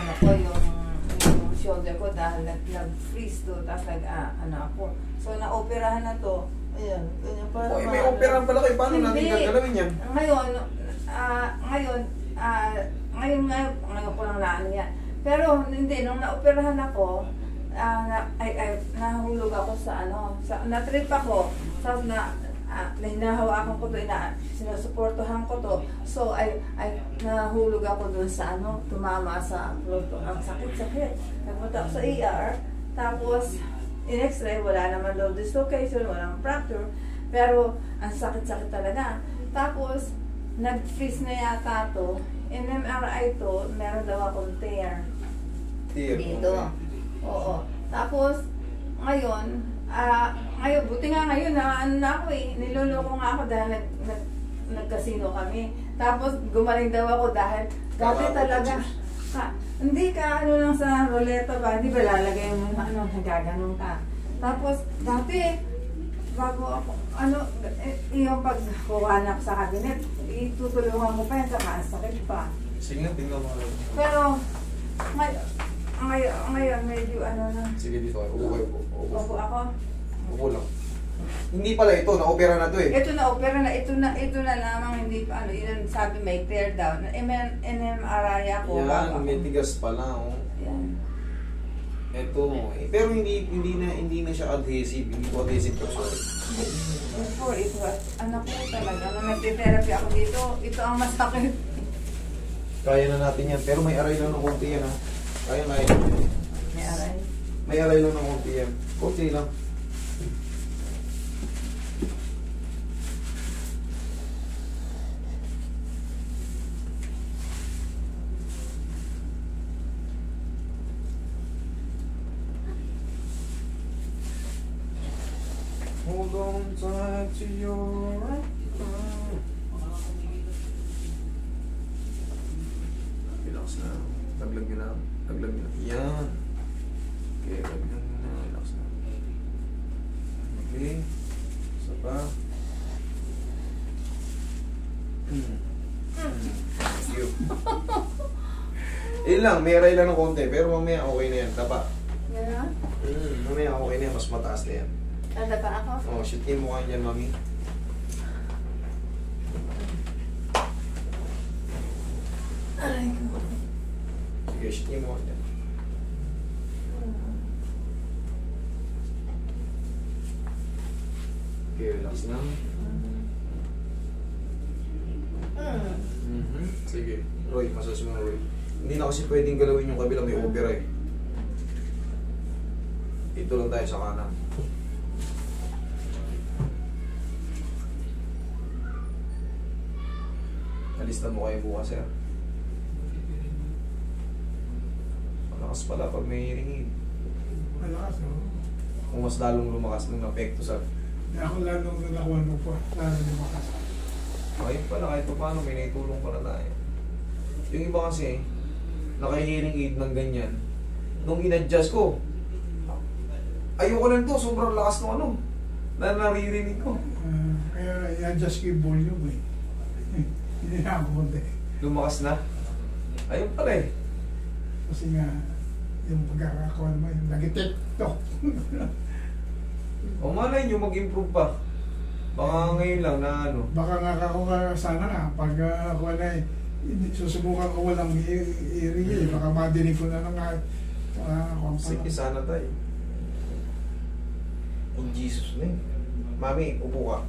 ano ko, yung shoulder ko dahil nag-freeze to, tapos ano ako. So, na-operahan na to. Ayan, ganyan pa. Okay, may operahan pala kayo. Paano natin gagalawin yan? Ngayon ko lang naano yan. Pero hindi, nung na-operahan ako, nahulog ako sa na-trip ako. Tapos hinahawakan ko to, sinusuportuhan ko to. So, nahulog ako dun sa tumama sa pluto. Ang sakit-sakit. Nagpunta ako sa ER. Tapos, in x-ray, wala naman low dislocation, walang fracture. Pero, ang sakit-sakit talaga. Tapos, nag-freeze na yata to. In MRI to, meron daw akong tear. Dito. Okay. Oo. Tapos, ngayon, buti nga ngayon na ako niloloko nga ako dahil nagkasino kami. Tapos gumaling daw ako dahil dati talaga hindi ka lang sa ruleta ba, hindi ba lalagay mo nagaganon ka. Tapos dati bago ako yung pagkuhanak sa cabinet, itutulungan mo pa yan sa sakit pa. Sige nga, tingnan mo. Pero ngayon medyo na. Sige dito kayo, Upo ako. Upo lang. Hindi pala ito, na-opera na to eh. Ito na-opera na, ito na lamang, hindi pa yun sabi may tear down. NMRI ako. Yan, may tigas pala, oh. Yan. Ito, pero hindi na siya adhesive, hindi ko adhesive person. Before, it was, ko talaga, nung nag-therapy ako dito, ito ang masakit. Kaya na natin yan, pero may aray lang ng konti yan, ha. Kaya. May aray? May aray lang ng konti yan. Konti lang. Hold on tight to your right. Relax na. Laglag nyo lang. Laglag nyo lang. Yan. Okay, laglag nyo na. Relax na. Okay. Isa pa. Thank you. Yun lang. May aray lang ng konti. Pero mamaya okay na yan. Tapa. Yan? Mamaya okay na yan. Mas mataas na yan. Tanda pa ako? Oh, shootin mo ka dyan, mami. Aray ko. Sige, shootin mo ka dyan. Okay, relax na. Sige. Roy, massage mo na, Roy. Hindi na kasi pwedeng galawin yung kabila, may opera eh. Ito lang tayo sa kanan. Alista mo kayo bukas, sir. Malakas pala pag may hearing aid. Malakas, no? Kung mas lalong lumakas ng apekto sa... Ako lalong nalakuan mo pa. Lalong lumakas. Ayun pala, kahit pa paano, may naitulong pala tayo. Yung iba kasi, naka-hearing aid ng ganyan. Nung in-adjust ko, ayoko lang to, sobrang lakas ng na naririnig ko. Kaya i-adjust ko yung volume eh. Hindi na ako konti. Lumakas na? Ayun pala eh. Kasi nga, yung pagkakakuha naman, yung nag-tiktok. O malay nyo, mag-improve pa. Baka ngayon lang na Baka nga ako sana nga, pag ako na susubukan ko walang i-ring baka madinig ko na lang nga. Sige, sana tayo. In Jesus name. Mami, upo ka.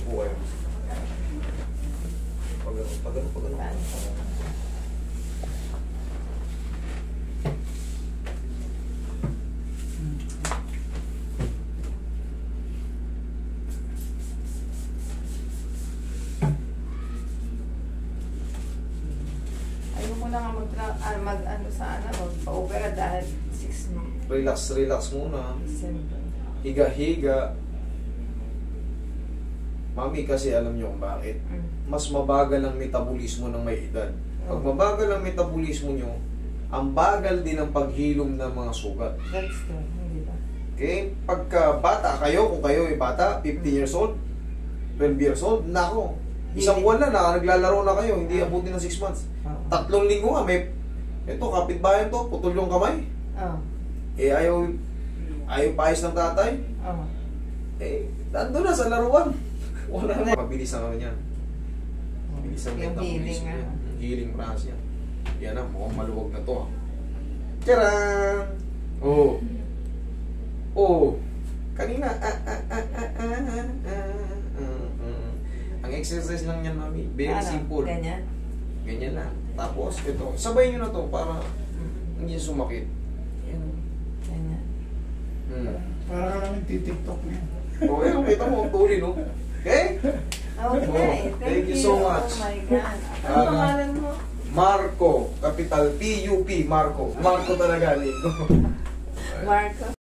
Upo kayo. Pagano. Ayoko na nga mag-opera dahil 6 months. Relax muna. December. Higa-higa. Mami, kasi alam niyo kung bakit. Mas mabagal ang metabolismo ng may edad. Pag mabagal ang metabolismo niyo, ang bagal din ang paghilom ng mga sugat. That's true, hindi ba? Okay? Pagka bata kayo, kung kayo ay bata, 15 years old, 12 years old, nako, Isang buwan na, naglalaro na kayo, hindi abutin ng 6 months. 3 linggo nga, may, ito, kapitbayan to, putol yung kamay. Oh. Eh, ayaw paayos ng tatay. Oh. Eh, nandun na sa laruan. Wala na. Mabilis ang ano niyan. Mabilis ang Yung healing, metabolism niya. ah. Yung healing process yan. Yan na, mukhang maluwag na to. Ah. Tcharam! Oh. Oh. Kanina. Ang exercise lang yan, mami. Very simple. Ganyan? Ganyan lang. Tapos, ito. Sabay nyo na to para hindi sumakit. Yan. Ganyan. Para ka namin titiktok niya. Okay, kita mo, tuloy, no? Okay? Okay, Thank you so much. Oh my God. Ano pangalan mo? Marco, capital P-U-P, Marco. Marco talaga, Nico. Marco?